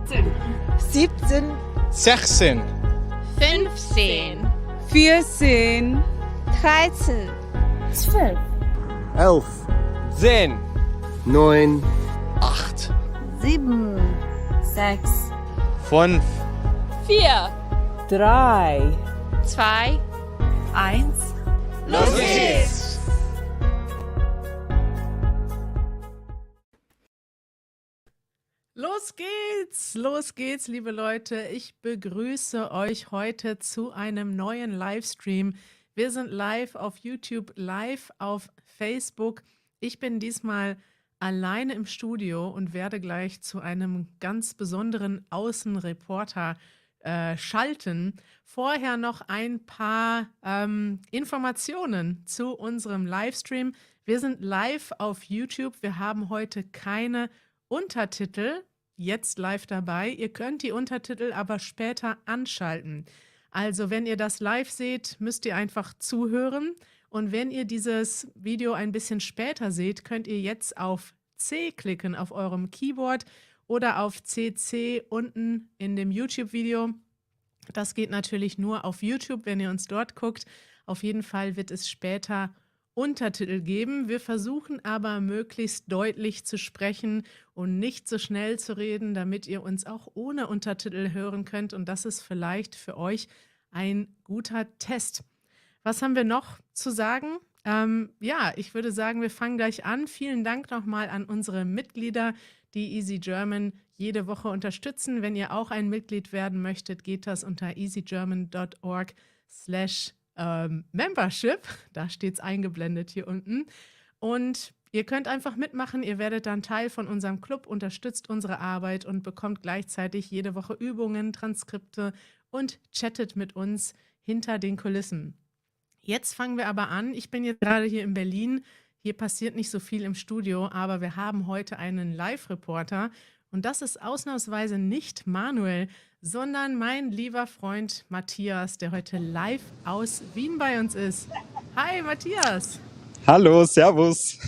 17, 16, 15, 14, 13, 12, 11, 10, 9, 8, 7, 6, 5, 4, 3, 2, 1. los geht's! Los geht's, liebe Leute. Ich begrüße euch heute zu einem neuen Livestream. Wir sind live auf YouTube, live auf Facebook. Ich bin diesmal alleine im Studio und werde gleich zu einem ganz besonderen Außenreporter schalten. Vorher noch ein paar Informationen zu unserem Livestream. Wir sind live auf YouTube. Wir haben heute keine Untertitel jetzt live dabei. Ihr könnt die Untertitel aber später anschalten. Also wenn ihr das live seht, müsst ihr einfach zuhören. Und wenn ihr dieses Video ein bisschen später seht, könnt ihr jetzt auf C klicken auf eurem Keyboard oder auf CC unten in dem YouTube-Video. Das geht natürlich nur auf YouTube, wenn ihr uns dort guckt. Auf jeden Fall wird es später Untertitel geben. Wir versuchen aber möglichst deutlich zu sprechen und nicht so schnell zu reden, damit ihr uns auch ohne Untertitel hören könnt. Und das ist vielleicht für euch ein guter Test. Was haben wir noch zu sagen? Ja, ich würde sagen, wir fangen gleich an. Vielen Dank nochmal an unsere Mitglieder, die Easy German jede Woche unterstützen. Wenn ihr auch ein Mitglied werden möchtet, geht das unter easygerman.org/membership. Da steht es eingeblendet hier unten. Und ihr könnt einfach mitmachen. Ihr werdet dann Teil von unserem Club, unterstützt unsere Arbeit und bekommt gleichzeitig jede Woche Übungen, Transkripte und chattet mit uns hinter den Kulissen. Jetzt fangen wir aber an. Ich bin jetzt gerade hier in Berlin. Hier passiert nicht so viel im Studio, aber wir haben heute einen Live-Reporter. Und das ist ausnahmsweise nicht Manuel, sondern mein lieber Freund Matthias, der heute live aus Wien bei uns ist. Hi Matthias! Hallo, servus.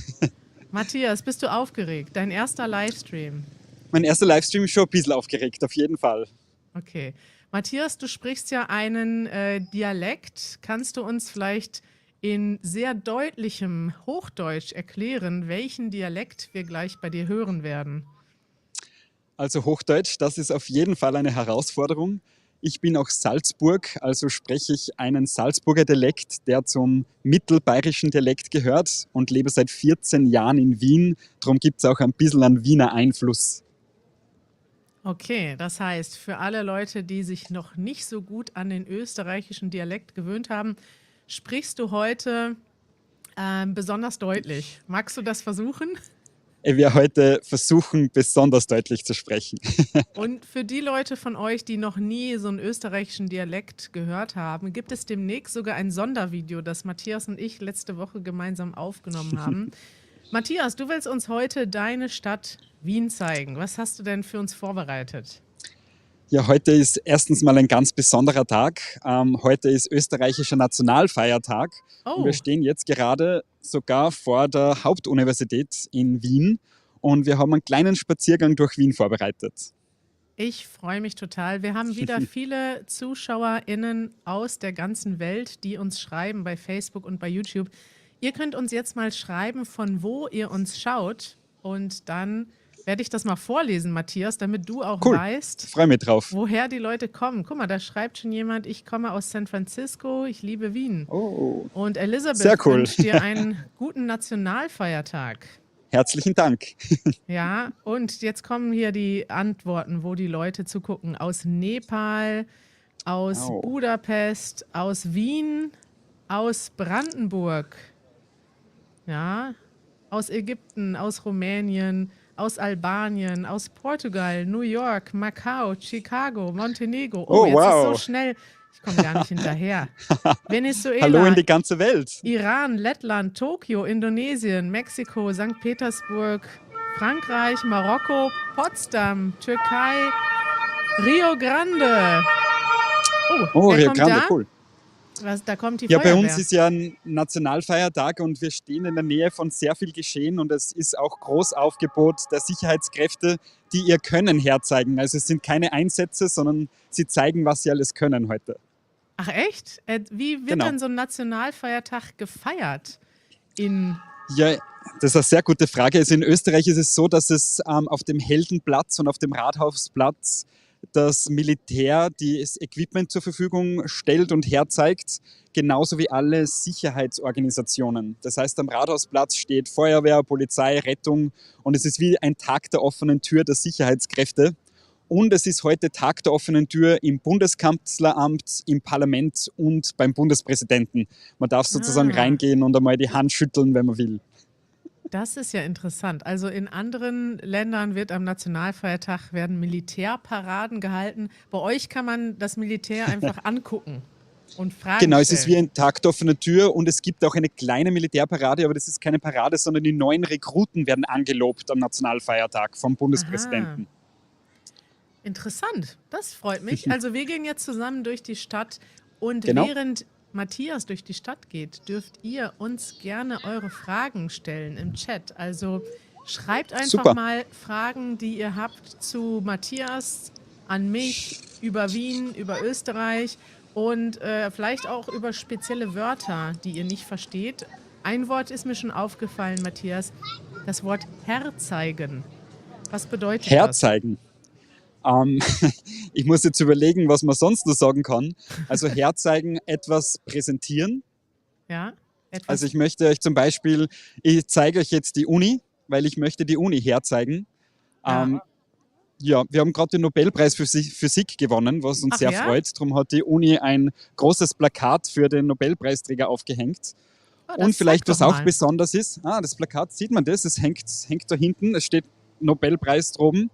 Matthias, bist du aufgeregt? Dein erster Livestream? Mein erster Livestream ist schon ein bisschen aufgeregt, auf jeden Fall. Okay. Matthias, du sprichst ja einen Dialekt. Kannst du uns vielleicht in sehr deutlichem Hochdeutsch erklären, welchen Dialekt wir gleich bei dir hören werden? Also Hochdeutsch, das ist auf jeden Fall eine Herausforderung. Ich bin aus Salzburg, also spreche ich einen Salzburger Dialekt, der zum mittelbayerischen Dialekt gehört und lebe seit 14 Jahren in Wien. Darum gibt es auch ein bisschen einen Wiener Einfluss. Okay, das heißt, für alle Leute, die sich noch nicht so gut an den österreichischen Dialekt gewöhnt haben, sprichst du heute besonders deutlich. Magst du das versuchen? Ich werde heute versuchen, besonders deutlich zu sprechen. Und für die Leute von euch, die noch nie so einen österreichischen Dialekt gehört haben, gibt es demnächst sogar ein Sondervideo, das Matthias und ich letzte Woche gemeinsam aufgenommen haben. Matthias, du willst uns heute deine Stadt Wien zeigen. Was hast du denn für uns vorbereitet? Ja, heute ist erstens mal ein ganz besonderer Tag. Heute ist österreichischer Nationalfeiertag. Oh. Und wir stehen jetzt gerade sogar vor der Hauptuniversität in Wien. Und wir haben einen kleinen Spaziergang durch Wien vorbereitet. Ich freue mich total. Wir haben wieder viele ZuschauerInnen aus der ganzen Welt, die uns schreiben bei Facebook und bei YouTube. Ihr könnt uns jetzt mal schreiben, von wo ihr uns schaut. Und dann werde ich das mal vorlesen, Matthias, damit du auch weißt, freue mich drauf, woher die Leute kommen. Guck mal, da schreibt schon jemand, ich komme aus San Francisco, ich liebe Wien. Oh, und Elisabeth sehr cool. wünscht dir einen guten Nationalfeiertag. Herzlichen Dank. Ja, und jetzt kommen hier die Antworten, wo die Leute zugucken. Aus Nepal, aus Budapest, aus Wien, aus Brandenburg, ja, aus Ägypten, aus Rumänien, aus Albanien, aus Portugal, New York, Macau, Chicago, Montenegro. Oh, jetzt wow. ist so schnell. Ich komme gar nicht hinterher. Venezuela. Hallo in die ganze Welt. Iran, Lettland, Tokio, Indonesien, Mexiko, St. Petersburg, Frankreich, Marokko, Potsdam, Türkei, Rio Grande. Oh, wer Rio kommt Grande, da? cool. Da kommt die Ja, bei Feuerwehr. uns ist ja ein Nationalfeiertag und wir stehen in der Nähe von sehr viel Geschehen und es ist auch Großaufgebot der Sicherheitskräfte, die ihr Können herzeigen. Also es sind keine Einsätze, sondern sie zeigen, was sie alles können heute. Ach echt? Wie wird Genau. denn so ein Nationalfeiertag gefeiert? In Ja, das ist eine sehr gute Frage. Also in Österreich ist es so, dass es auf dem Heldenplatz und auf dem Rathausplatz das Militär das Equipment zur Verfügung stellt und herzeigt, genauso wie alle Sicherheitsorganisationen. Das heißt, am Rathausplatz steht Feuerwehr, Polizei, Rettung und es ist wie ein Tag der offenen Tür der Sicherheitskräfte. Und es ist heute Tag der offenen Tür im Bundeskanzleramt, im Parlament und beim Bundespräsidenten. Man darf sozusagen reingehen und einmal die Hand schütteln, wenn man will. Das ist ja interessant. Also in anderen Ländern wird am Nationalfeiertag werden Militärparaden gehalten. Bei euch kann man das Militär einfach angucken und Fragen Genau, es stellen. ist wie ein Tag der offenen Tür und es gibt auch eine kleine Militärparade, aber das ist keine Parade, sondern die neuen Rekruten werden angelobt am Nationalfeiertag vom Bundespräsidenten. Interessant, das freut mich. Also wir gehen jetzt zusammen durch die Stadt und Genau. während Matthias durch die Stadt geht, dürft ihr uns gerne eure Fragen stellen im Chat. Also schreibt einfach Super. mal Fragen, die ihr habt zu Matthias, an mich, über Wien, über Österreich und vielleicht auch über spezielle Wörter, die ihr nicht versteht. Ein Wort ist mir schon aufgefallen, Matthias, das Wort herzeigen. Was bedeutet das? Herzeigen. Ich muss jetzt überlegen, was man sonst noch sagen kann. Also herzeigen, etwas präsentieren. Ja, etwas. Also ich möchte euch zum Beispiel, ich zeige euch jetzt die Uni, weil ich möchte die Uni herzeigen. Ja. Ja, wir haben gerade den Nobelpreis für Physik gewonnen, was uns Ach sehr ja? freut. Darum hat die Uni ein großes Plakat für den Nobelpreisträger aufgehängt. Oh, das Und vielleicht, zeig was doch auch mal. besonders ist, das Plakat, sieht man das? Es hängt da hinten, es steht Nobelpreis droben.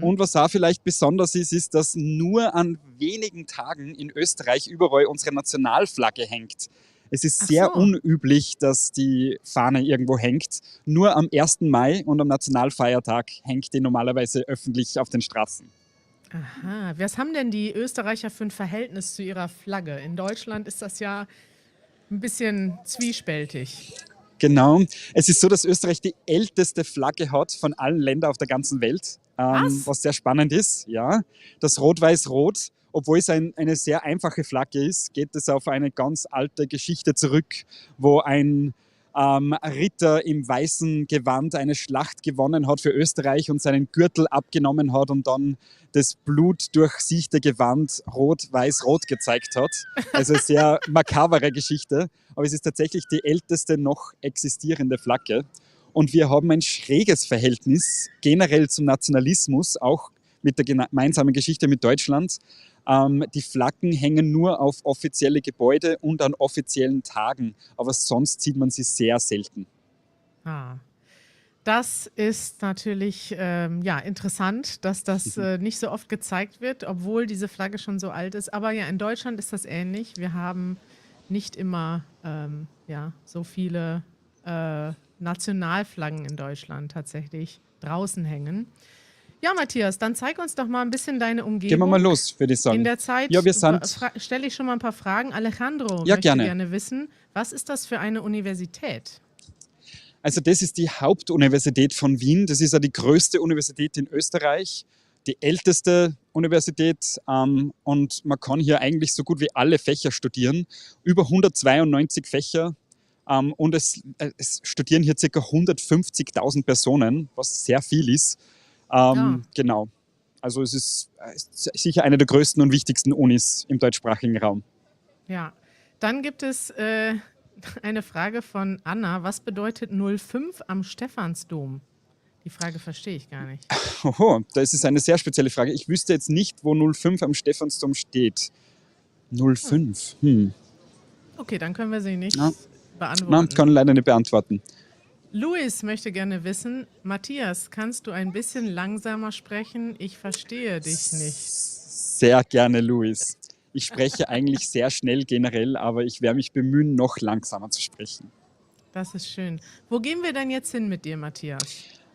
Und was auch vielleicht besonders ist, ist, dass nur an wenigen Tagen in Österreich überall unsere Nationalflagge hängt. Es ist Ach sehr so. unüblich, dass die Fahne irgendwo hängt. Nur am 1. Mai und am Nationalfeiertag hängt die normalerweise öffentlich auf den Straßen. Aha, was haben denn die Österreicher für ein Verhältnis zu ihrer Flagge? In Deutschland ist das ja ein bisschen zwiespältig. Genau. Es ist so, dass Österreich die älteste Flagge hat von allen Ländern auf der ganzen Welt. Was sehr spannend ist. Ja. Das Rot-Weiß-Rot, obwohl es eine sehr einfache Flagge ist, geht es auf eine ganz alte Geschichte zurück, wo ein Ritter im weißen Gewand eine Schlacht gewonnen hat für Österreich und seinen Gürtel abgenommen hat und dann das blutdurchsichte Gewand rot-weiß-rot gezeigt hat. Also eine sehr makabere Geschichte, aber es ist tatsächlich die älteste noch existierende Flagge. Und wir haben ein schräges Verhältnis generell zum Nationalismus, auch mit der gemeinsamen Geschichte mit Deutschland. Die Flaggen hängen nur auf offizielle Gebäude und an offiziellen Tagen, aber sonst sieht man sie sehr selten. Das ist natürlich interessant, dass das nicht so oft gezeigt wird, obwohl diese Flagge schon so alt ist. Aber ja, in Deutschland ist das ähnlich. Wir haben nicht immer so viele Nationalflaggen in Deutschland tatsächlich draußen hängen. Ja, Matthias, dann zeig uns doch mal ein bisschen deine Umgebung. Gehen wir mal los, würde ich sagen. In der Zeit Ja, wir sind- stelle ich schon mal ein paar Fragen. Alejandro Ja, möchte gerne. gerne wissen, was ist das für eine Universität? Also das ist die Hauptuniversität von Wien. Das ist ja die größte Universität in Österreich, die älteste Universität und man kann hier eigentlich so gut wie alle Fächer studieren. Über 192 Fächer und es studieren hier ca. 150.000 Personen, was sehr viel ist. Genau. Also es ist sicher eine der größten und wichtigsten Unis im deutschsprachigen Raum. Ja, dann gibt es eine Frage von Anna. Was bedeutet 05 am Stephansdom? Die Frage verstehe ich gar nicht. Oho, das ist eine sehr spezielle Frage. Ich wüsste jetzt nicht, wo 05 am Stephansdom steht. 05? Okay, dann können wir sie nicht Na, beantworten. kann ich leider nicht beantworten. Luis möchte gerne wissen, Matthias, kannst du ein bisschen langsamer sprechen? Ich verstehe dich nicht. Sehr gerne, Luis. Ich spreche eigentlich sehr schnell generell, aber ich werde mich bemühen, noch langsamer zu sprechen. Das ist schön. Wo gehen wir denn jetzt hin mit dir, Matthias?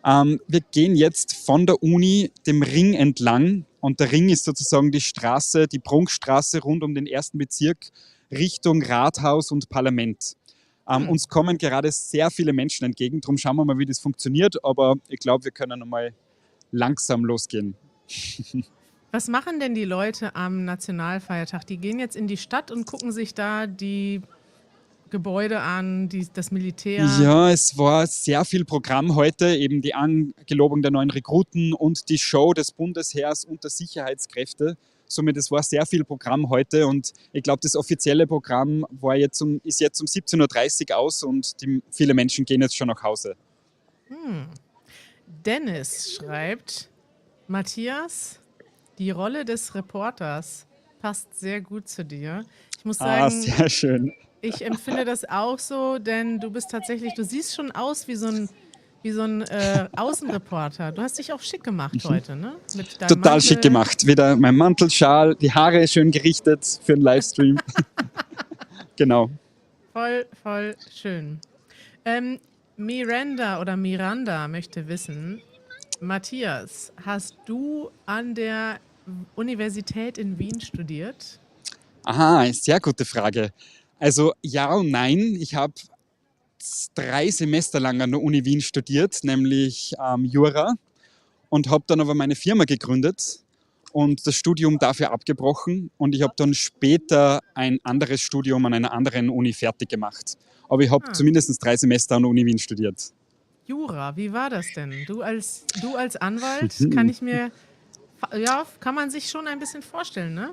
Wir gehen jetzt von der Uni dem Ring entlang und der Ring ist sozusagen die Straße, die Prunkstraße rund um den 1. Bezirk. Richtung Rathaus und Parlament. Uns kommen gerade sehr viele Menschen entgegen, darum schauen wir mal, wie das funktioniert, aber ich glaube, wir können einmal langsam losgehen. Was machen denn die Leute am Nationalfeiertag? Die gehen jetzt in die Stadt und gucken sich da die Gebäude an, das Militär. Ja, es war sehr viel Programm heute, eben die Angelobung der neuen Rekruten und die Show des Bundesheers und der Sicherheitskräfte. Somit, es war sehr viel Programm heute und ich glaube, das offizielle Programm ist jetzt um 17:30 Uhr aus und viele Menschen gehen jetzt schon nach Hause. Dennis schreibt, Matthias, die Rolle des Reporters passt sehr gut zu dir. Ich muss sagen, Sehr schön. ich empfinde das auch so, denn du siehst schon aus wie so ein Außenreporter. Du hast dich auch schick gemacht heute, ne? Mit deinem Total Mantel. schick gemacht. Wieder mein Mantel, Schal, die Haare schön gerichtet für den Livestream. Genau. Voll schön. Miranda möchte wissen, Matthias, hast du an der Universität in Wien studiert? Aha, sehr gute Frage. Also ja und nein. Ich habe 3 Semester lang an der Uni Wien studiert, nämlich Jura, und habe dann aber meine Firma gegründet und das Studium dafür abgebrochen und ich habe dann später ein anderes Studium an einer anderen Uni fertig gemacht. Aber ich habe zumindest 3 Semester an der Uni Wien studiert. Jura, wie war das denn? Du als Anwalt, kann man sich schon ein bisschen vorstellen, ne?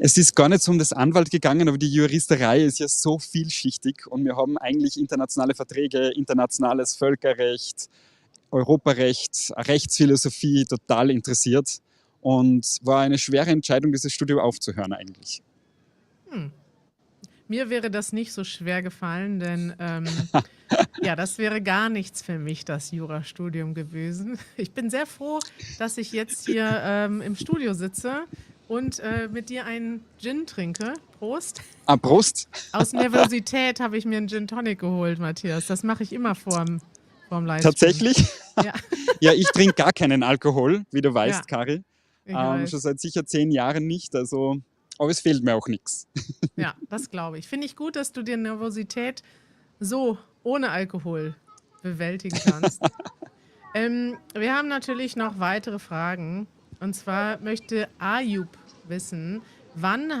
Es ist gar nicht so um das Anwalt gegangen, aber die Juristerei ist ja so vielschichtig und wir haben eigentlich internationale Verträge, internationales Völkerrecht, Europarecht, Rechtsphilosophie total interessiert und war eine schwere Entscheidung, dieses Studium aufzuhören eigentlich. Mir wäre das nicht so schwer gefallen, denn das wäre gar nichts für mich, das Jurastudium gewesen. Ich bin sehr froh, dass ich jetzt hier im Studio sitze und mit dir einen Gin trinke. Prost. Prost. Aus Nervosität habe ich mir einen Gin Tonic geholt, Matthias. Das mache ich immer vorm Livestream. Tatsächlich? Ja. Ja, ich trinke gar keinen Alkohol, wie du weißt, Ja, Kari. ich weiß. Schon seit sicher 10 Jahren nicht, aber es fehlt mir auch nichts. Ja, das glaube ich. Finde ich gut, dass du dir Nervosität so ohne Alkohol bewältigen kannst. Wir haben natürlich noch weitere Fragen. Und zwar möchte Ayub wissen, warum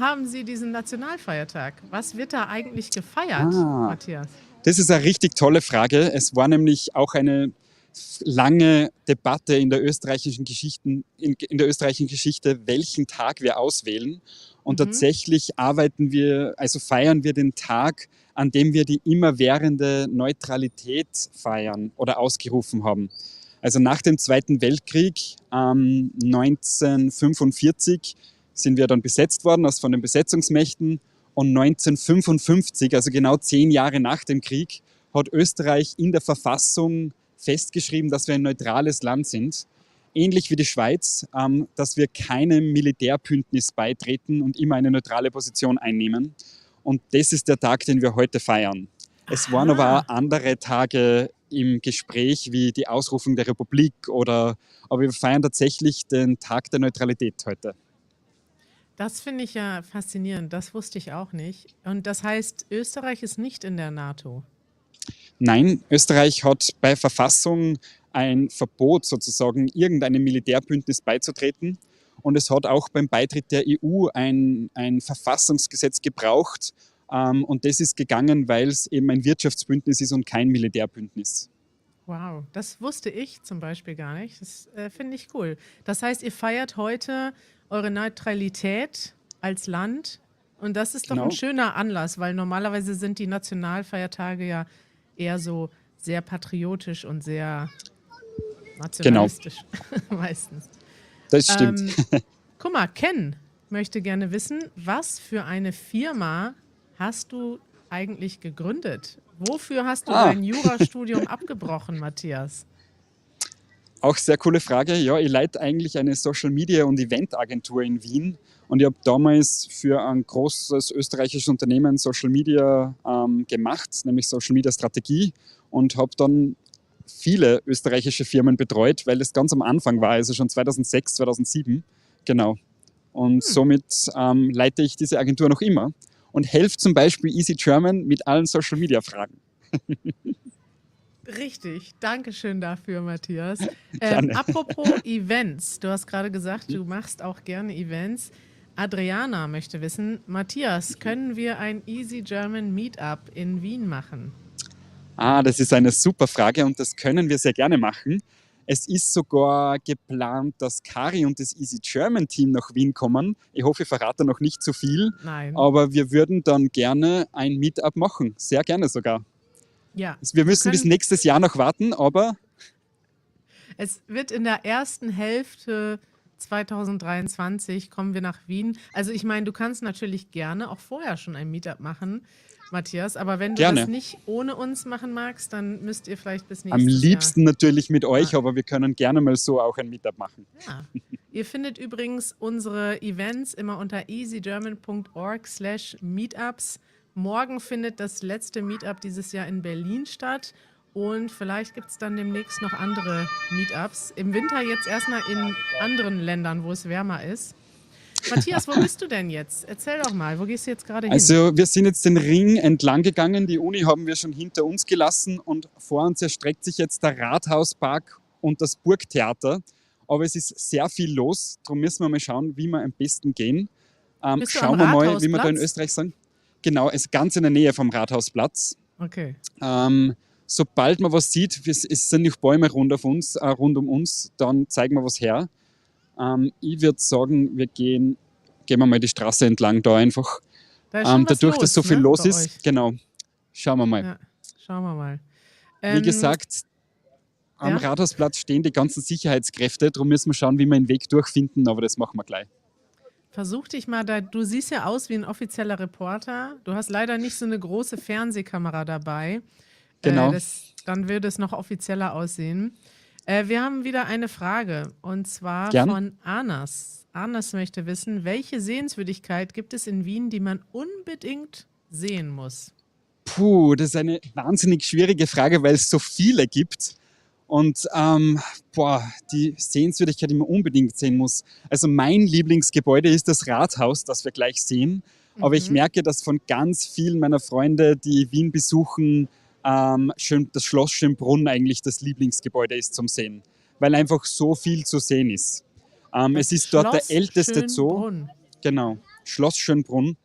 haben Sie diesen Nationalfeiertag? Was wird da eigentlich gefeiert, Matthias? Das ist eine richtig tolle Frage. Es war nämlich auch eine lange Debatte in der österreichischen Geschichte, welchen Tag wir auswählen. Und tatsächlich feiern wir den Tag, an dem wir die immerwährende Neutralität feiern oder ausgerufen haben. Also nach dem Zweiten Weltkrieg 1945 sind wir dann besetzt worden von den Besetzungsmächten und 1955, also genau 10 Jahre nach dem Krieg, hat Österreich in der Verfassung festgeschrieben, dass wir ein neutrales Land sind. Ähnlich wie die Schweiz, dass wir keinem Militärbündnis beitreten und immer eine neutrale Position einnehmen. Und das ist der Tag, den wir heute feiern. Es waren aber auch andere Tage im Gespräch, wie die Ausrufung der Republik aber wir feiern tatsächlich den Tag der Neutralität heute. Das finde ich ja faszinierend. Das wusste ich auch nicht. Und das heißt, Österreich ist nicht in der NATO? Nein, Österreich hat bei Verfassung ein Verbot, sozusagen irgendeinem Militärbündnis beizutreten. Und es hat auch beim Beitritt der EU ein Verfassungsgesetz gebraucht. Und das ist gegangen, weil es eben ein Wirtschaftsbündnis ist und kein Militärbündnis. Wow, das wusste ich zum Beispiel gar nicht. Das finde ich cool. Das heißt, ihr feiert heute eure Neutralität als Land. Und das ist doch ein schöner Anlass, weil normalerweise sind die Nationalfeiertage ja eher so sehr patriotisch und sehr nationalistisch meistens. Das stimmt. Guck mal, Ken möchte gerne wissen, was für eine Firma hast du eigentlich gegründet? Wofür hast du dein Jurastudium abgebrochen, Matthias? Auch sehr coole Frage. Ja, ich leite eigentlich eine Social-Media- und Eventagentur in Wien. Und ich habe damals für ein großes österreichisches Unternehmen Social Media gemacht, nämlich Social Media Strategie. Und habe dann viele österreichische Firmen betreut, weil das ganz am Anfang war, also schon 2006, 2007. Genau. Und somit leite ich diese Agentur noch immer und helfe zum Beispiel Easy German mit allen Social-Media-Fragen. Richtig, danke schön dafür, Matthias. Gerne. Apropos Events, du hast gerade gesagt, du machst auch gerne Events. Adriana möchte wissen, Matthias, können wir ein Easy German Meetup in Wien machen? Das ist eine super Frage und das können wir sehr gerne machen. Es ist sogar geplant, dass Kari und das Easy German Team nach Wien kommen. Ich hoffe, ich verrate noch nicht zu viel, Nein. aber wir würden dann gerne ein Meetup machen. Sehr gerne sogar. Ja. Wir müssen bis nächstes Jahr noch warten, aber Es wird in der ersten Hälfte 2023 kommen wir nach Wien. Also ich meine, du kannst natürlich gerne auch vorher schon ein Meetup machen, Matthias, aber wenn du Gerne. das nicht ohne uns machen magst, dann müsst ihr vielleicht bis am nächstes liebsten natürlich mit euch, Ja. aber wir können gerne mal so auch ein Meetup machen. Jahr. Ja. Ihr findet übrigens unsere Events immer unter easygerman.org/meetups. Morgen findet das letzte Meetup dieses Jahr in Berlin statt. Und vielleicht gibt es dann demnächst noch andere Meetups. Im Winter jetzt erstmal in anderen Ländern, wo es wärmer ist. Matthias, wo bist du denn jetzt? Erzähl doch mal, wo gehst du jetzt gerade hin? Also wir sind jetzt den Ring entlang gegangen, die Uni haben wir schon hinter uns gelassen und vor uns erstreckt sich jetzt der Rathauspark und das Burgtheater. Aber es ist sehr viel los, darum müssen wir mal schauen, wie wir am besten gehen. Bist du Schauen am wir mal, wie wir da in Rathausplatz? Österreich sagen. Genau, es ist ganz in der Nähe vom Rathausplatz. Okay. Sobald man was sieht, es sind nicht Bäume rund um uns, dann zeigen wir was her. Ich würde sagen, wir gehen wir mal die Straße entlang da einfach. Da ist schon was Dadurch, dass so viel ne, los bei ist, euch. genau. Schauen wir mal. Ja, schauen wir mal. Wie gesagt, am ja? Rathausplatz stehen die ganzen Sicherheitskräfte, darum müssen wir schauen, wie wir einen Weg durchfinden, aber das machen wir gleich. Versuch dich mal, du siehst ja aus wie ein offizieller Reporter. Du hast leider nicht so eine große Fernsehkamera dabei. Genau. Dann würde es noch offizieller aussehen. Wir haben wieder eine Frage und zwar Gern. von Anas. Anas möchte wissen, welche Sehenswürdigkeit gibt es in Wien, die man unbedingt sehen muss? Puh, das ist eine wahnsinnig schwierige Frage, weil es so viele gibt. Und die Sehenswürdigkeit, die man unbedingt sehen muss. Also mein Lieblingsgebäude ist das Rathaus, das wir gleich sehen. Aber ich merke, dass von ganz vielen meiner Freunde, die Wien besuchen, das Schloss Schönbrunn eigentlich das Lieblingsgebäude ist zum Sehen. Weil einfach so viel zu sehen ist. Es ist dort Schloss der älteste Zoo. Schönbrunn. Genau, Schloss Schönbrunn.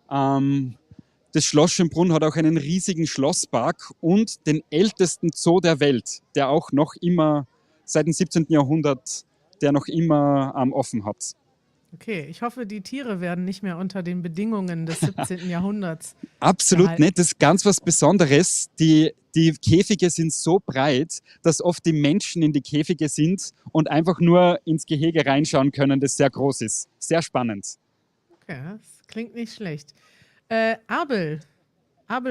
Das Schloss Schönbrunn hat auch einen riesigen Schlosspark und den ältesten Zoo der Welt, der auch noch immer seit dem 17. Jahrhundert, der noch immer offen hat. Okay, ich hoffe, die Tiere werden nicht mehr unter den Bedingungen des 17. Jahrhunderts. Absolut gehalten. nicht, das ist ganz was Besonderes. Die Käfige sind so breit, dass oft die Menschen in die Käfige sind und einfach nur ins Gehege reinschauen können, das sehr groß ist. Sehr spannend. Okay, das klingt nicht schlecht. Abel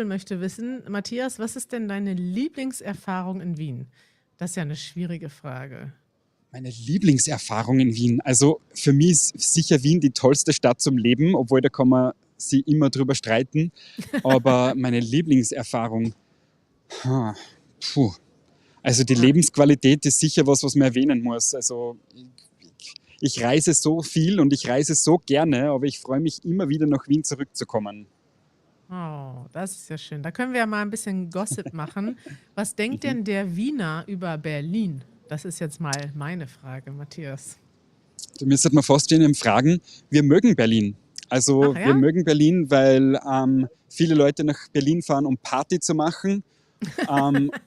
möchte wissen, Matthias, was ist denn deine Lieblingserfahrung in Wien? Das ist ja eine schwierige Frage. Meine Lieblingserfahrung in Wien. Also für mich ist sicher Wien die tollste Stadt zum Leben, obwohl da kann man sich immer drüber streiten. Aber meine Lieblingserfahrung, also die Lebensqualität ist sicher was man erwähnen muss. Also ich reise so viel und ich reise so gerne, aber ich freue mich immer wieder nach Wien zurückzukommen. Oh, das ist ja schön. Da können wir ja mal ein bisschen Gossip machen. Was denkt denn der Wiener über Berlin? Das ist jetzt mal meine Frage, Matthias. Du müsstet mal fast jemanden fragen, wir mögen Berlin. Also Ach ja? wir mögen Berlin, weil viele Leute nach Berlin fahren, um Party zu machen.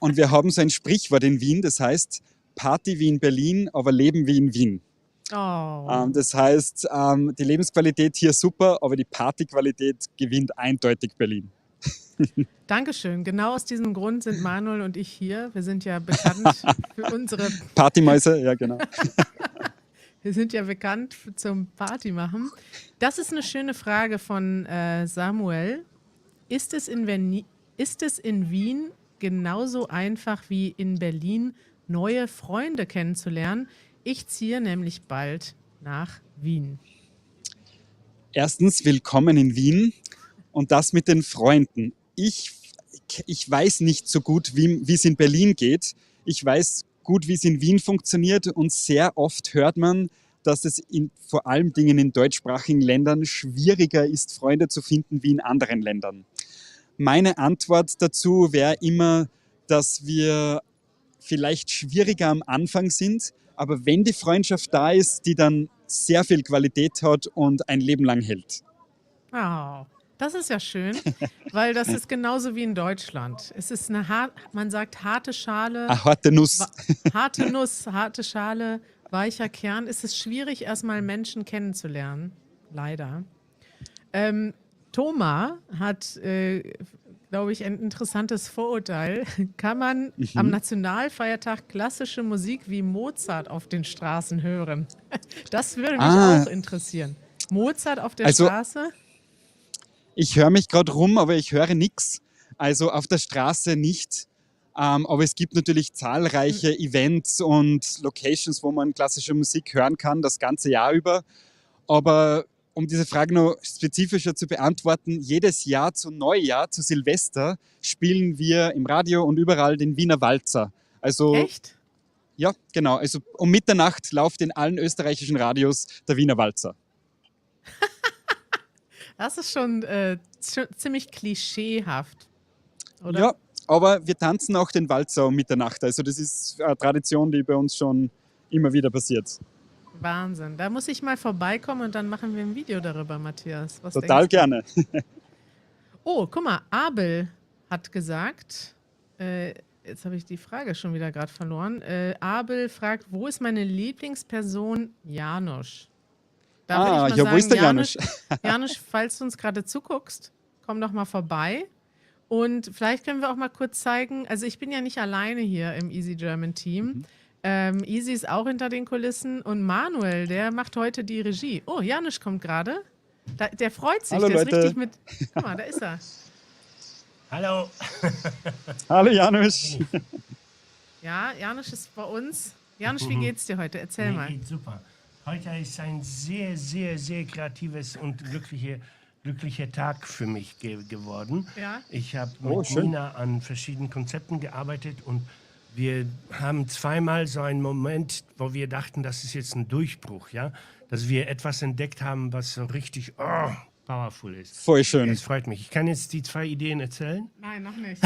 Und wir haben so ein Sprichwort in Wien, das heißt Party wie in Berlin, aber Leben wie in Wien. Oh, Das heißt, die Lebensqualität hier super, aber die Partyqualität gewinnt eindeutig Berlin. Dankeschön. Genau aus diesem Grund sind Manuel und ich hier. Wir sind ja bekannt für unsere Partymäuse, ja genau. Wir sind ja bekannt zum Party machen. Das ist eine schöne Frage von Samuel. Ist es in Wien genauso einfach wie in Berlin, neue Freunde kennenzulernen? Ich ziehe nämlich bald nach Wien. Erstens, willkommen in Wien und das mit den Freunden. Ich weiß nicht so gut, wie es in Berlin geht. Ich weiß gut, wie es in Wien funktioniert und sehr oft hört man, dass es vor allen Dingen in deutschsprachigen Ländern schwieriger ist, Freunde zu finden wie in anderen Ländern. Meine Antwort dazu wäre immer, dass wir vielleicht schwieriger am Anfang sind, aber wenn die Freundschaft da ist, die dann sehr viel Qualität hat und ein Leben lang hält. Oh, das ist ja schön, weil das ist genauso wie in Deutschland. Es ist man sagt harte Schale, Eine harte Nuss. harte Nuss, harte Schale, weicher Kern. Es ist schwierig, erstmal Menschen kennenzulernen, leider. Thomas hat, glaube ich, ein interessantes Vorurteil. Kann man am Nationalfeiertag klassische Musik wie Mozart auf den Straßen hören? Das würde mich auch interessieren. Mozart auf der Straße? Ich höre mich gerade rum, aber ich höre nichts. Also auf der Straße nicht. Aber es gibt natürlich zahlreiche Events und Locations, wo man klassische Musik hören kann, das ganze Jahr über. Aber um diese Frage noch spezifischer zu beantworten, jedes Jahr zu Neujahr, zu Silvester, spielen wir im Radio und überall den Wiener Walzer. Also, echt? Ja, genau. Also um Mitternacht läuft in allen österreichischen Radios der Wiener Walzer. Das ist schon ziemlich klischeehaft, oder? Ja, aber wir tanzen auch den Walzer um Mitternacht. Also das ist eine Tradition, die bei uns schon immer wieder passiert. Wahnsinn. Da muss ich mal vorbeikommen und dann machen wir ein Video darüber, Matthias. Was Total gerne. Oh, guck mal, Abel hat gesagt, jetzt habe ich die Frage schon wieder gerade verloren. Abel fragt, wo ist meine Lieblingsperson Janusz? Da würde ich mal wo ist der Janusz? Janusz, falls du uns gerade zuguckst, komm doch mal vorbei. Und vielleicht können wir auch mal kurz zeigen, also ich bin ja nicht alleine hier im Easy German Team. Easy ist auch hinter den Kulissen und Manuel, der macht heute die Regie. Oh, Janusz kommt gerade. Der freut sich, Hallo, der Leute. ist richtig mit. Guck mal, da ist er. Hallo. Hallo Janusz. Ja, Janusz ist bei uns. Janusz, wie geht's dir heute? Erzähl mal. Geht super. Heute ist ein sehr, sehr, sehr kreatives und glücklicher Tag für mich geworden. Ja? Ich habe mit schön. Nina an verschiedenen Konzepten gearbeitet und wir haben zweimal so einen Moment, wo wir dachten, das ist jetzt ein Durchbruch, ja, dass wir etwas entdeckt haben, was so richtig powerful ist. Voll schön. Das freut mich. Ich kann jetzt die 2 Ideen erzählen. Nein, noch nicht.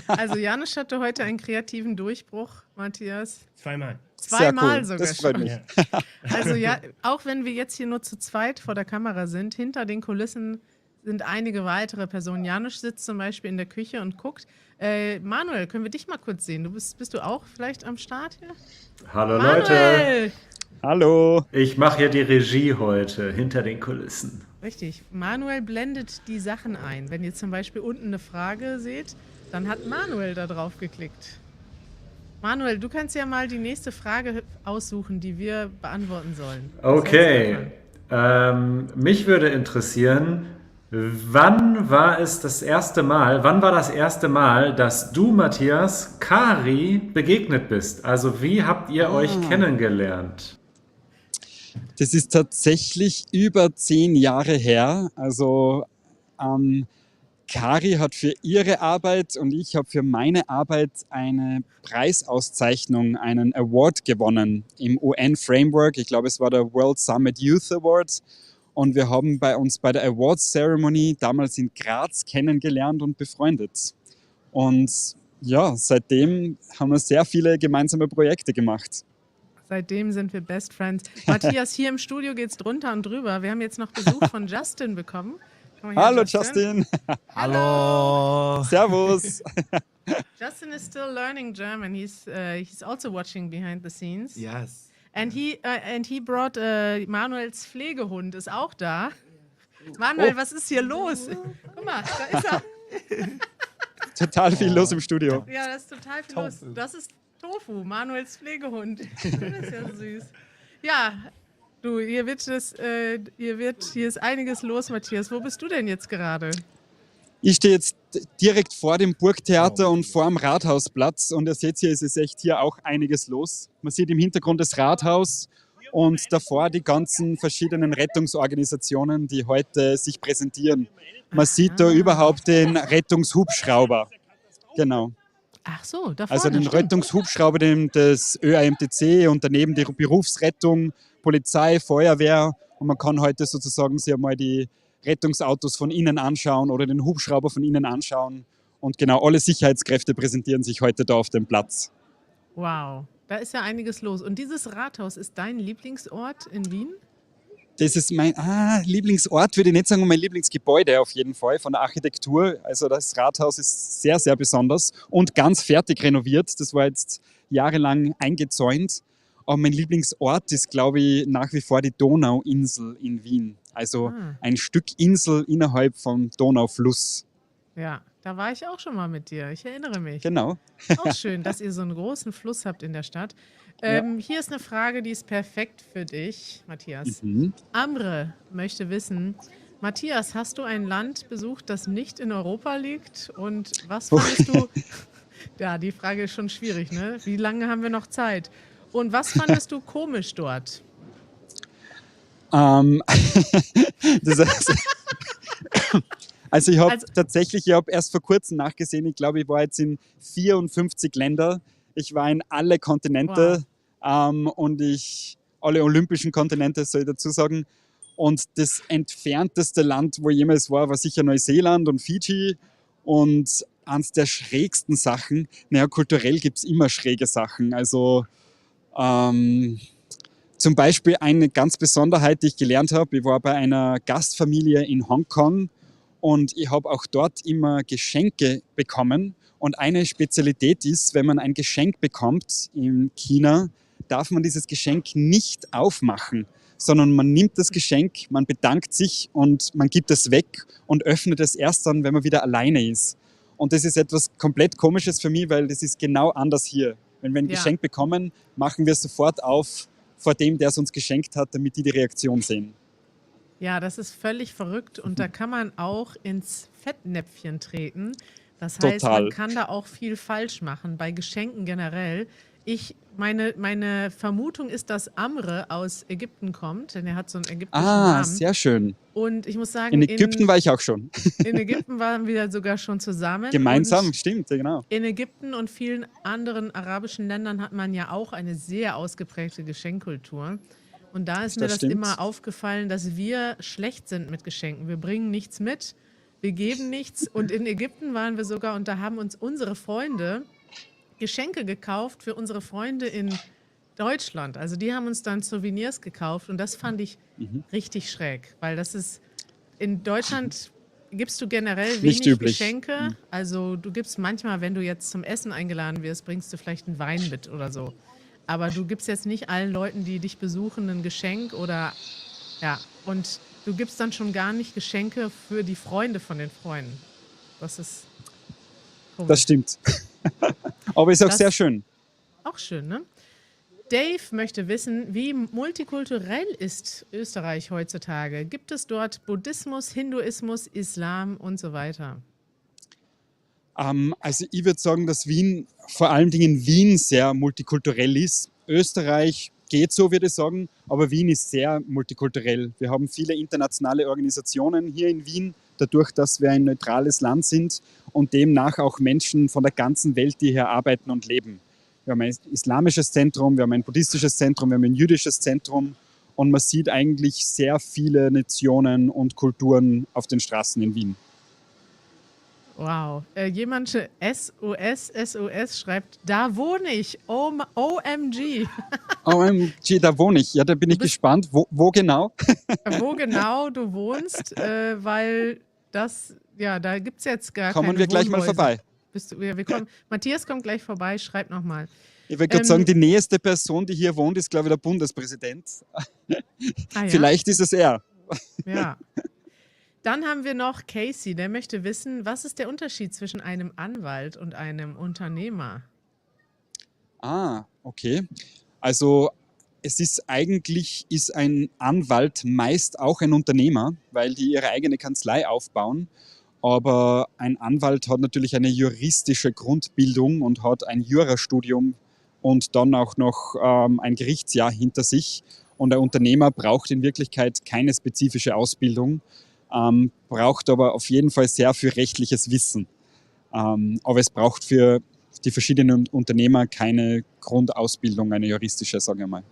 Also Janusz hatte heute einen kreativen Durchbruch, Matthias. Zweimal. Zweimal cool. sogar Das freut schon. mich. Ja. Also ja, auch wenn wir jetzt hier nur zu zweit vor der Kamera sind, hinter den Kulissen sind einige weitere Personen. Janusz sitzt zum Beispiel in der Küche und guckt. Manuel, können wir dich mal kurz sehen? Bist du auch vielleicht am Start hier? Hallo Leute, Manuel! Hallo. ich mache hier die Regie heute hinter den Kulissen. Richtig. Manuel blendet die Sachen ein. Wenn ihr zum Beispiel unten eine Frage seht, dann hat Manuel da drauf geklickt. Manuel, du kannst ja mal die nächste Frage aussuchen, die wir beantworten sollen. Was hältst du Okay, mich würde interessieren, wann war das erste Mal, dass du, Matthias, Kari begegnet bist? Also wie habt ihr euch kennengelernt? Das ist tatsächlich über 10 Jahre her. Also Kari hat für ihre Arbeit und ich habe für meine Arbeit eine Preisauszeichnung, einen Award gewonnen im UN-Framework. Ich glaube, es war der World Summit Youth Award. Und wir haben uns bei der Awards Ceremony damals in Graz kennengelernt und befreundet. Und ja, seitdem haben wir sehr viele gemeinsame Projekte gemacht. Seitdem sind wir Best Friends. Matthias, hier im Studio geht's drunter und drüber. Wir haben jetzt noch Besuch von Justin bekommen. Komm mal her, Hallo Justin. Hallo. Servus. Justin is still learning German. He's also watching behind the scenes. Yes. And he brought Manuels Pflegehund ist auch da. Manuel, was ist hier los? Guck mal, da ist er. Total viel los im Studio. Ja, das ist total viel los. Das ist Tofu, Manuels Pflegehund. Das ist ja süß. Ja, du, hier ist einiges los, Matthias. Wo bist du denn jetzt gerade? Ich stehe jetzt direkt vor dem Burgtheater und vor dem Rathausplatz und ihr seht hier, es ist echt hier auch einiges los. Man sieht im Hintergrund das Rathaus und davor die ganzen verschiedenen Rettungsorganisationen, die heute sich präsentieren. Man sieht da überhaupt den Rettungshubschrauber. Genau. Ach so, da vorne. Also den stimmt. Rettungshubschrauber des ÖAMTC und daneben die Berufsrettung, Polizei, Feuerwehr und man kann heute sozusagen sich einmal die Rettungsautos von innen anschauen oder den Hubschrauber von innen anschauen. Und genau alle Sicherheitskräfte präsentieren sich heute da auf dem Platz. Wow, da ist ja einiges los. Und dieses Rathaus ist dein Lieblingsort in Wien? Das ist mein Lieblingsort, würde ich nicht sagen, mein Lieblingsgebäude auf jeden Fall von der Architektur. Also das Rathaus ist sehr, sehr besonders und ganz fertig renoviert. Das war jetzt jahrelang eingezäunt. Aber mein Lieblingsort ist, glaube ich, nach wie vor die Donauinsel in Wien. Also ein Stück Insel innerhalb vom Donaufluss. Ja, da war ich auch schon mal mit dir. Ich erinnere mich. Genau. Auch schön, dass ihr so einen großen Fluss habt in der Stadt. Hier ist eine Frage, die ist perfekt für dich, Matthias. Amre möchte wissen, Matthias, hast du ein Land besucht, das nicht in Europa liegt? Und was fandest du... Ja, die Frage ist schon schwierig, ne? Wie lange haben wir noch Zeit? Und was fandest du komisch dort? Also ich habe tatsächlich, erst vor kurzem nachgesehen, ich glaube, ich war jetzt in 54 Länder. Ich war in alle Kontinente und alle olympischen Kontinente, soll ich dazu sagen. Und das entfernteste Land, wo ich jemals war sicher Neuseeland und Fidschi. Und eines der schrägsten Sachen, kulturell gibt es immer schräge Sachen. Also zum Beispiel eine ganz Besonderheit, die ich gelernt habe. Ich war bei einer Gastfamilie in Hongkong und ich habe auch dort immer Geschenke bekommen. Und eine Spezialität ist, wenn man ein Geschenk bekommt in China, darf man dieses Geschenk nicht aufmachen, sondern man nimmt das Geschenk, man bedankt sich und man gibt es weg und öffnet es erst dann, wenn man wieder alleine ist. Und das ist etwas komplett Komisches für mich, weil das ist genau anders hier. Wenn wir ein Geschenk bekommen, machen wir es sofort auf vor dem, der es uns geschenkt hat, damit die Reaktion sehen. Ja, das ist völlig verrückt und da kann man auch ins Fettnäpfchen treten. Das heißt, man kann da auch viel falsch machen, bei Geschenken generell. Meine Vermutung ist, dass Amre aus Ägypten kommt, denn er hat so einen ägyptischen Namen. Sehr schön. Und ich muss sagen, in Ägypten war ich auch schon. In Ägypten waren wir sogar schon zusammen. Gemeinsam, und stimmt, genau. In Ägypten und vielen anderen arabischen Ländern hat man ja auch eine sehr ausgeprägte Geschenkkultur. Und da ist mir das immer aufgefallen, dass wir schlecht sind mit Geschenken. Wir bringen nichts mit, wir geben nichts. Und in Ägypten waren wir sogar und da haben uns unsere Freunde Geschenke gekauft für unsere Freunde in Deutschland. Also die haben uns dann Souvenirs gekauft und das fand ich richtig schräg, weil das ist, in Deutschland gibst du generell wenig Geschenke. Also du gibst manchmal, wenn du jetzt zum Essen eingeladen wirst, bringst du vielleicht einen Wein mit oder so. Aber du gibst jetzt nicht allen Leuten, die dich besuchen, ein Geschenk oder, und du gibst dann schon gar nicht Geschenke für die Freunde von den Freunden. Das ist komisch. Das stimmt. Aber ist auch sehr schön. Auch schön, ne? Dave möchte wissen, wie multikulturell ist Österreich heutzutage? Gibt es dort Buddhismus, Hinduismus, Islam und so weiter? Also ich würde sagen, dass vor allen Dingen Wien sehr multikulturell ist. Österreich geht so, würde ich sagen, aber Wien ist sehr multikulturell. Wir haben viele internationale Organisationen hier in Wien, dadurch, dass wir ein neutrales Land sind und demnach auch Menschen von der ganzen Welt, die hier arbeiten und leben. Wir haben ein islamisches Zentrum, wir haben ein buddhistisches Zentrum, wir haben ein jüdisches Zentrum und man sieht eigentlich sehr viele Nationen und Kulturen auf den Straßen in Wien. Wow. Jemand SOS schreibt, da wohne ich, OMG. OMG, da wohne ich. Ja, da bin ich gespannt. Wo genau? Wo genau du wohnst, weil das, da gibt es jetzt gar keine Kommen wir gleich mal vorbei. Matthias kommt gleich vorbei, schreibt nochmal. Ich würde gerade sagen, die nächste Person, die hier wohnt, ist, glaube ich, der Bundespräsident. Vielleicht ist es er. Ja. Dann haben wir noch Casey, der möchte wissen, was ist der Unterschied zwischen einem Anwalt und einem Unternehmer? Okay. Also ist ein Anwalt meist auch ein Unternehmer, weil die ihre eigene Kanzlei aufbauen. Aber ein Anwalt hat natürlich eine juristische Grundbildung und hat ein Jurastudium und dann auch noch ein Gerichtsjahr hinter sich. Und ein Unternehmer braucht in Wirklichkeit keine spezifische Ausbildung, braucht aber auf jeden Fall sehr viel rechtliches Wissen. Aber es braucht für die verschiedenen Unternehmer keine Grundausbildung, eine juristische, sage ich mal.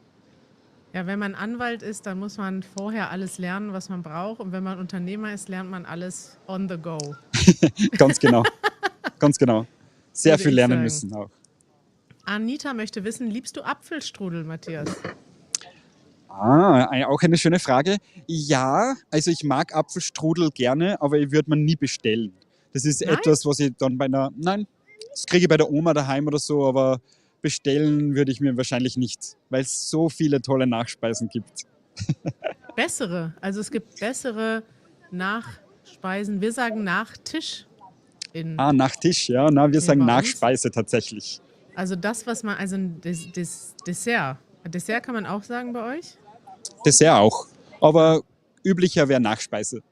Ja, wenn man Anwalt ist, dann muss man vorher alles lernen, was man braucht. Und wenn man Unternehmer ist, lernt man alles on the go. Ganz genau. Ganz genau. Sehr Würde viel ich lernen sagen. müssen auch. Anita möchte wissen, liebst du Apfelstrudel, Matthias? Auch eine schöne Frage. Ja, also ich mag Apfelstrudel gerne, aber ich würde man nie bestellen. Das ist Nein? etwas, was ich dann nein, das kriege ich bei der Oma daheim oder so, aber bestellen würde ich mir wahrscheinlich nicht, weil es so viele tolle Nachspeisen gibt. Bessere. Also es gibt bessere Nachspeisen. Wir sagen Nachtisch. Nachtisch, ja. Na, wir sagen bei uns. Nachspeise tatsächlich. Also das, was man, also ein Dessert. Dessert kann man auch sagen bei euch? Dessert auch. Aber üblicher wäre Nachspeise.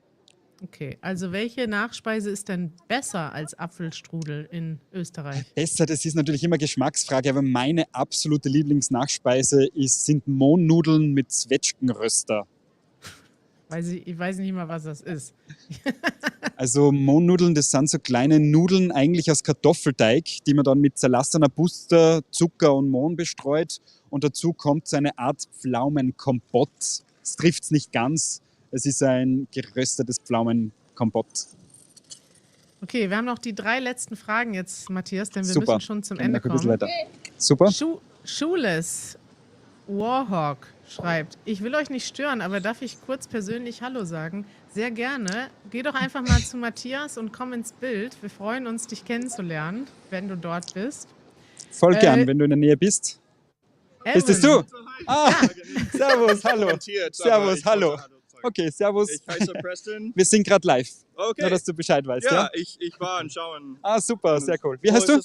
Okay, also welche Nachspeise ist denn besser als Apfelstrudel in Österreich? Besser, das ist natürlich immer Geschmacksfrage, aber meine absolute Lieblingsnachspeise sind Mohnnudeln mit Zwetschgenröster. Ich weiß nicht mal, was das ist. Also Mohnnudeln, das sind so kleine Nudeln eigentlich aus Kartoffelteig, die man dann mit zerlassener Buster, Zucker und Mohn bestreut. Und dazu kommt so eine Art Pflaumenkompott. Es trifft es nicht ganz. Es ist ein geröstetes Pflaumenkompott. Okay, wir haben noch die 3 letzten Fragen jetzt, Matthias, denn wir Super. müssen schon zum Gehen wir Ende noch ein bisschen kommen. weiter. Super. Schules Warhawk schreibt, ich will euch nicht stören, aber darf ich kurz persönlich Hallo sagen? Sehr gerne. Geh doch einfach mal zu Matthias und komm ins Bild. Wir freuen uns, dich kennenzulernen, wenn du dort bist. Voll gern, wenn du in der Nähe bist. Bist es du? Servus, hallo. Servus, hallo. Okay, servus. Ich heiße Preston. Wir sind gerade live. Okay. Nur, dass du Bescheid weißt. Ja, Ja? ich war anschauen. Super, sehr cool. Wie heißt du?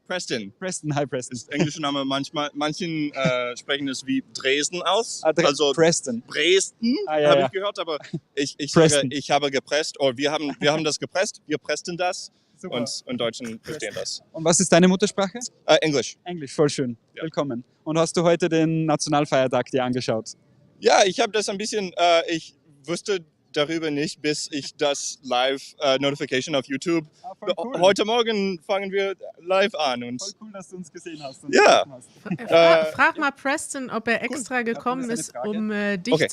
Preston. Preston, hi Preston. Das englische Name manchen sprechen es wie Dresden aus. Also Preston. Dresden Ja, habe ja. ich gehört, aber ich Preston. sage, ich habe gepresst. Oder wir haben das gepresst. Wir pressten das. Super. Und Deutschen verstehen das. Und was ist deine Muttersprache? Englisch. Englisch, voll schön. Ja. Willkommen. Und hast du heute den Nationalfeiertag dir angeschaut? Ja, ich habe das ein bisschen, ich wusste darüber nicht, bis ich das Live-Notification auf YouTube. Voll cool. Heute Morgen fangen wir live an. Und Voll cool, dass du uns gesehen hast. Und Ja. gesprochen hast. Frag mal Preston, ob er extra gekommen das ist, ist eine um dich, Okay.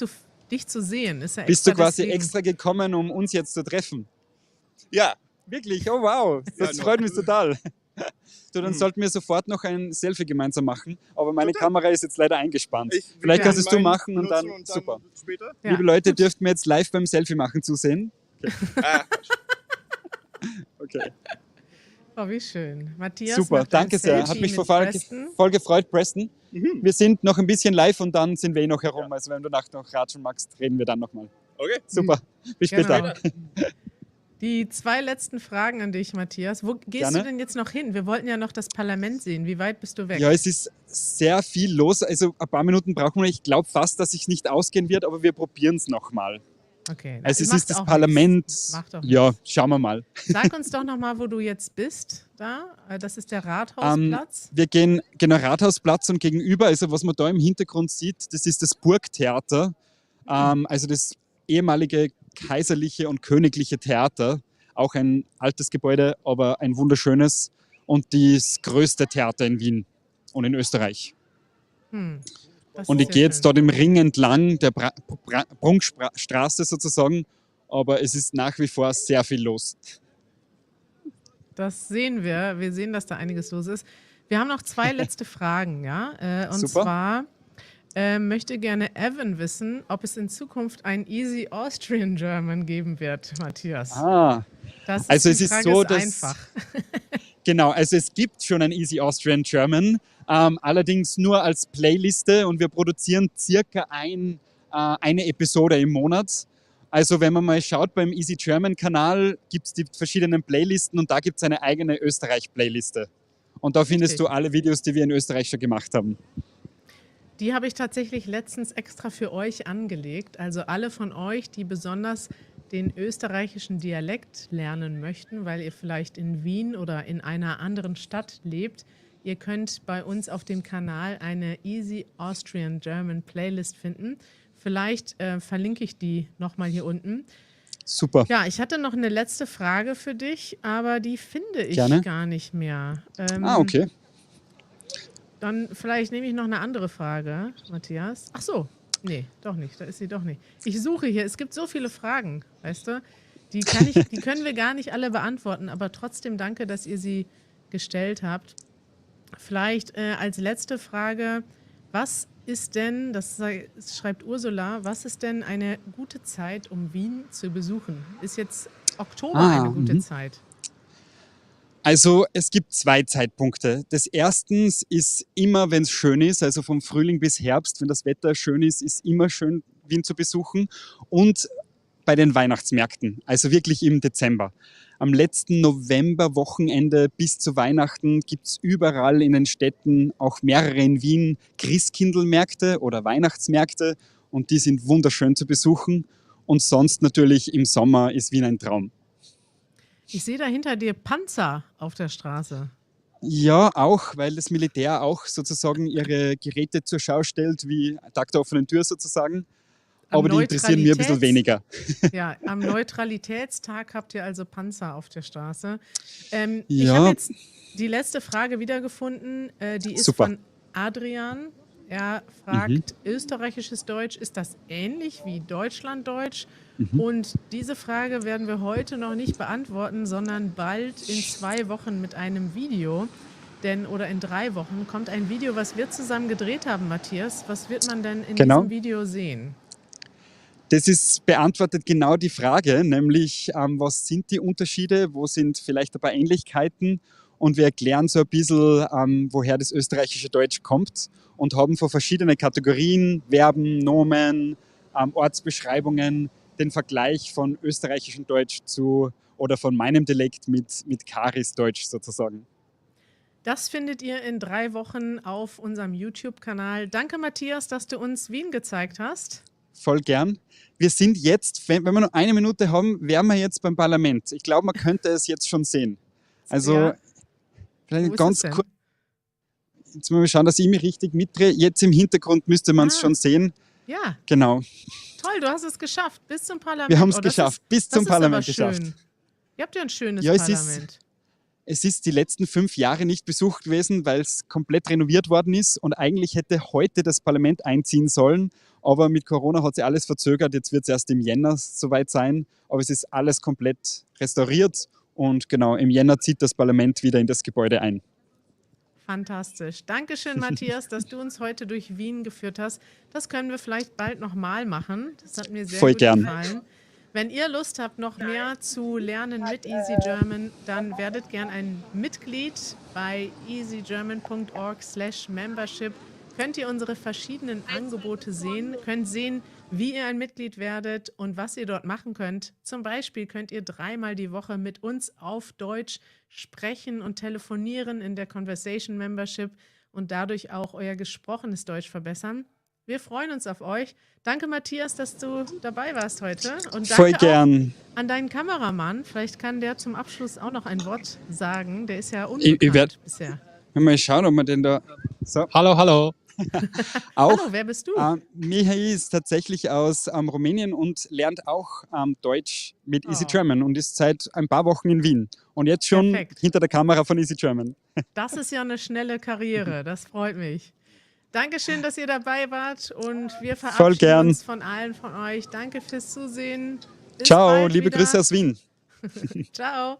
dich zu sehen. Ist er Bist du extra quasi deswegen- extra gekommen, um uns jetzt zu treffen? ja, Wirklich? Oh wow, das Ja, freut mich total. Du, dann sollten wir sofort noch ein Selfie gemeinsam machen, aber meine Kamera ist jetzt leider eingespannt. Vielleicht kannst es du machen und dann, super. Später. Ja, Liebe Leute, gut. dürft mir jetzt live beim Selfie machen zusehen. Ah, Okay. Oh, wie schön. Matthias Super, macht ein danke sehr. Hat Selfie mich mit voll Preston. gefreut, Preston. Wir sind noch ein bisschen live und dann sind wir eh noch herum. Also wenn du nach noch ratschen magst, reden wir dann nochmal. okay. Super, bis später. Genau. Die 2 letzten Fragen an dich, Matthias. Wo gehst Gerne. du denn jetzt noch hin? Wir wollten ja noch das Parlament sehen. Wie weit bist du weg? Ja, es ist sehr viel los. Also ein paar Minuten brauchen wir. Ich glaube fast, dass es nicht ausgehen wird, aber wir probieren es nochmal. Okay. Also es macht ist das auch Parlament. nichts. Macht auch Ja, nichts. schauen wir mal. Sag uns doch nochmal, wo du jetzt bist. Da. Das ist der Rathausplatz. Wir gehen genau Rathausplatz und gegenüber, also was man da im Hintergrund sieht, das ist das Burgtheater. Also das ehemalige kaiserliche und königliche Theater. Auch ein altes Gebäude, aber ein wunderschönes und das größte Theater in Wien und in Österreich. Das Und ist ich sehr gehe jetzt schön. dort im Ring entlang der Prunkstraße sozusagen, aber es ist nach wie vor sehr viel los. Das sehen wir. Wir sehen, dass da einiges los ist. Wir haben noch 2 letzte Fragen, ja. Und Super. zwar möchte gerne Evan wissen, ob es in Zukunft ein Easy Austrian German geben wird, Matthias. Das ist Also die es ist Frage so, ist dass einfach. Genau, also es gibt schon ein Easy Austrian German, allerdings nur als Playliste und wir produzieren circa eine Episode im Monat. Also wenn man mal schaut beim Easy German Kanal, gibt es die verschiedenen Playlisten und da gibt es eine eigene Österreich-Playliste. Und da findest du alle Videos, die wir in Österreich schon gemacht haben. Die habe ich tatsächlich letztens extra für euch angelegt. Also alle von euch, die besonders den österreichischen Dialekt lernen möchten, weil ihr vielleicht in Wien oder in einer anderen Stadt lebt. Ihr könnt bei uns auf dem Kanal eine Easy Austrian German Playlist finden. Vielleicht verlinke ich die nochmal hier unten. Super. Ja, ich hatte noch eine letzte Frage für dich, aber die finde ich Gerne. gar nicht mehr. Okay. Dann vielleicht nehme ich noch eine andere Frage, Matthias. Ach so. Nee, doch nicht. Da ist sie doch nicht. Ich suche hier. Es gibt so viele Fragen, weißt du? Die können wir gar nicht alle beantworten. Aber trotzdem danke, dass ihr sie gestellt habt. Vielleicht als letzte Frage. Was ist denn, schreibt Ursula, was ist denn eine gute Zeit, um Wien zu besuchen? Ist jetzt Oktober eine gute Zeit? Also es gibt 2 Zeitpunkte. Das erstens ist immer, wenn es schön ist, also vom Frühling bis Herbst, wenn das Wetter schön ist immer schön, Wien zu besuchen. Und bei den Weihnachtsmärkten, also wirklich im Dezember. Am letzten Novemberwochenende bis zu Weihnachten gibt es überall in den Städten, auch mehrere in Wien, Christkindlmärkte oder Weihnachtsmärkte und die sind wunderschön zu besuchen. Und sonst natürlich im Sommer ist Wien ein Traum. Ich sehe da hinter dir Panzer auf der Straße. Ja, auch, weil das Militär auch sozusagen ihre Geräte zur Schau stellt, wie Tag der offenen Tür sozusagen. Aber die interessieren mich ein bisschen weniger. Ja, am Neutralitätstag habt ihr also Panzer auf der Straße. Ich Ja. habe jetzt die letzte Frage wiedergefunden. Die ist Super. von Adrian. Er fragt, österreichisches Deutsch, ist das ähnlich wie Deutschlanddeutsch? Und diese Frage werden wir heute noch nicht beantworten, sondern bald in 2 Wochen mit einem Video. Oder in 3 Wochen kommt ein Video, was wir zusammen gedreht haben, Matthias. Was wird man denn in diesem Video sehen? Das beantwortet genau die Frage, nämlich was sind die Unterschiede, wo sind vielleicht ein paar Ähnlichkeiten und wir erklären so ein bisschen, woher das österreichische Deutsch kommt und haben von verschiedenen Kategorien, Verben, Nomen, Ortsbeschreibungen den Vergleich von österreichischem Deutsch oder von meinem Dialekt mit Karis Deutsch sozusagen. Das findet ihr in 3 Wochen auf unserem YouTube-Kanal. Danke, Matthias, dass du uns Wien gezeigt hast. Voll gern. Wir sind jetzt, wenn wir noch 1 Minute haben, wären wir jetzt beim Parlament. Ich glaube, man könnte es jetzt schon sehen. Also, Ja. vielleicht Wo ist ganz es denn? kurz. Jetzt müssen wir schauen, dass ich mich richtig mitdrehe. Jetzt im Hintergrund müsste man es schon sehen. Ja, Genau. toll, du hast es geschafft. Bis zum Parlament. Wir haben es Oh, das geschafft. ist- Bis das zum ist aber Parlament schön. geschafft. Ihr habt ja ein schönes Ja, Parlament. Es ist die letzten 5 Jahre nicht besucht gewesen, weil es komplett renoviert worden ist und eigentlich hätte heute das Parlament einziehen sollen, aber mit Corona hat sich alles verzögert. Jetzt wird es erst im Jänner soweit sein, aber es ist alles komplett restauriert und genau, im Jänner zieht das Parlament wieder in das Gebäude ein. Fantastisch. Dankeschön, Matthias, dass du uns heute durch Wien geführt hast. Das können wir vielleicht bald nochmal machen. Das hat mir sehr Voll gut gern. gefallen. Wenn ihr Lust habt, noch mehr zu lernen mit Easy German, dann werdet gern ein Mitglied bei easygerman.org/membership. Könnt ihr unsere verschiedenen Angebote sehen, könnt sehen, wie ihr ein Mitglied werdet und was ihr dort machen könnt. Zum Beispiel könnt ihr 3-mal die Woche mit uns auf Deutsch sprechen und telefonieren in der Conversation Membership und dadurch auch euer gesprochenes Deutsch verbessern. Wir freuen uns auf euch. Danke, Matthias, dass du dabei warst heute. Und Voll danke gern. auch an deinen Kameramann. Vielleicht kann der zum Abschluss auch noch ein Wort sagen. Der ist ja Ich unbekannt werd- bisher. Mal schauen, ob wir den da... So. Hallo. Auch Hallo, wer bist du? Mihail ist tatsächlich aus Rumänien und lernt auch Deutsch mit Easy Oh. German und ist seit ein paar Wochen in Wien. Und jetzt schon Perfekt. hinter der Kamera von Easy German. Das ist ja eine schnelle Karriere. Das freut mich. Dankeschön, dass ihr dabei wart und wir Voll verabschieden gern. uns von allen von euch. Danke fürs Zusehen. Bis Ciao, bald liebe wieder. Grüße aus Wien. Ciao.